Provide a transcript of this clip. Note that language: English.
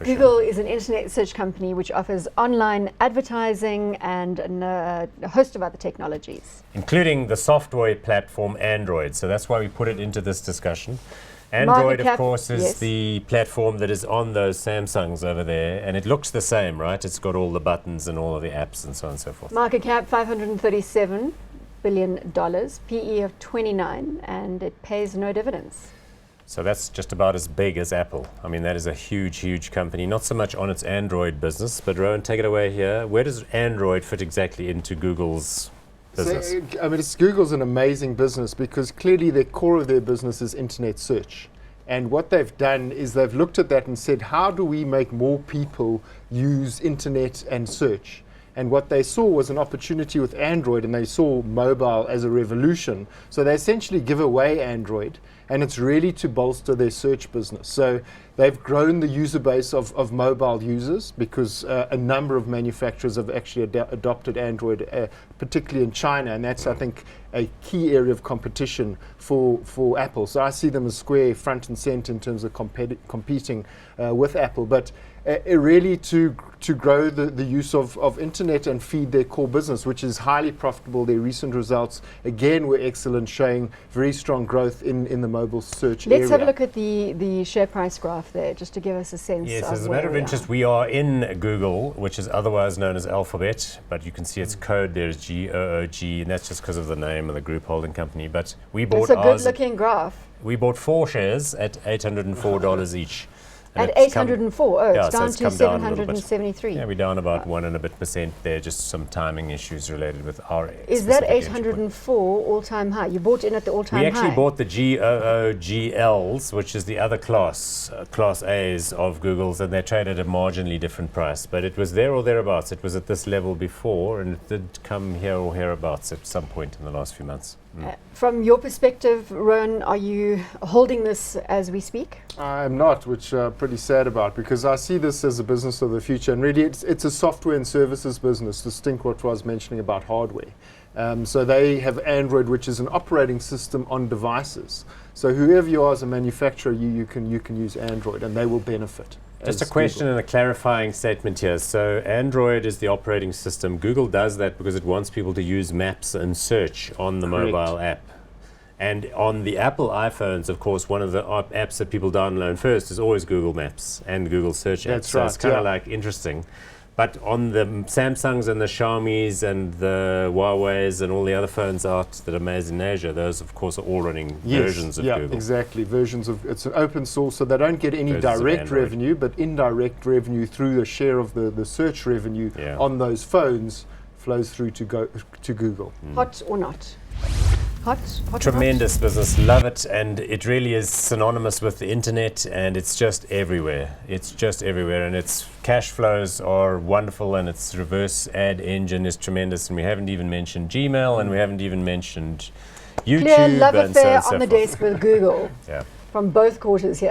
for Google sure. is an internet search company which offers online advertising and a host of other technologies, Including the software platform Android. So that's why we put it into this discussion. Android, of course, is the platform that is on those Samsungs over there, and it looks the same, right? It's got all the buttons and all of the apps and so on and so forth. Market cap $537 billion, PE of 29, and it pays no dividends. So that's just about as big as Apple. I mean, that is a huge, huge company. Not so much on its Android business, but Rowan, take it away here. Where does Android fit exactly into Google's business? So, I mean, Google's an amazing business because clearly the core of their business is internet search. And what they've done is they've looked at that and said, how do we make more people use internet and search? And what they saw was an opportunity with Android, and they saw mobile as a revolution. So they essentially give away Android, and it's really to bolster their search business. So they've grown the user base of mobile users because a number of manufacturers have actually adopted Android, particularly in China, and that's, I think, a key area of competition for Apple. So I see them as square front and center in terms of competing with Apple. But really to grow the use of internet and feed their core business, which is highly profitable. Their recent results, again, were excellent, showing very strong growth in the mobile search area. Let's have a look at the share price graph there, just to give us a sense Yes, of as a matter of interest, we are in Google, which is otherwise known as Alphabet, but you can see its code there is GOOG, and that's just because of the name of the group holding company. But we bought It's a good-looking graph. We bought 4 shares at $804 each. At 804, yeah, it's down so to it's come down a little bit. 773. Yeah, we're down about 1% and a bit there, just some timing issues related with our. Is that 804 all-time high? You bought in at the all-time high? We actually bought the GOOGLs, which is the other class A's of Google's, and they trade at a marginally different price. But it was there or thereabouts. It was at this level before, and it did come here or hereabouts at some point in the last few months. From your perspective, Rowan, are you holding this as we speak? I'm not, which I'm pretty sad about, because I see this as a business of the future, and really it's a software and services business, distinct what I was mentioning about hardware. So they have Android, which is an operating system on devices. So whoever you are as a manufacturer, you can use Android, and they will benefit. Just a question and a clarifying statement here. So Android is the operating system. Google does that because it wants people to use maps and search on the mobile app. And on the Apple iPhones, of course, one of the apps that people download first is always Google Maps and Google Search apps. That's right. So it's kind of like interesting. But on the Samsungs and the Xiaomis and the Huawei's and all the other phones out that are made in Asia, those, of course, are all running versions of Google. Exactly. Versions of, it's an open source, so they don't get any direct revenue, but indirect revenue through the share of the search revenue on those phones flows through to Google. Hot or not? Hot, Tremendous business, love it, and it really is synonymous with the internet, and it's just everywhere. It's just everywhere, and its cash flows are wonderful, and its reverse ad engine is tremendous, and we haven't even mentioned Gmail, and we haven't even mentioned YouTube. Clear love and affair so on the forth. desk with Google from both quarters here.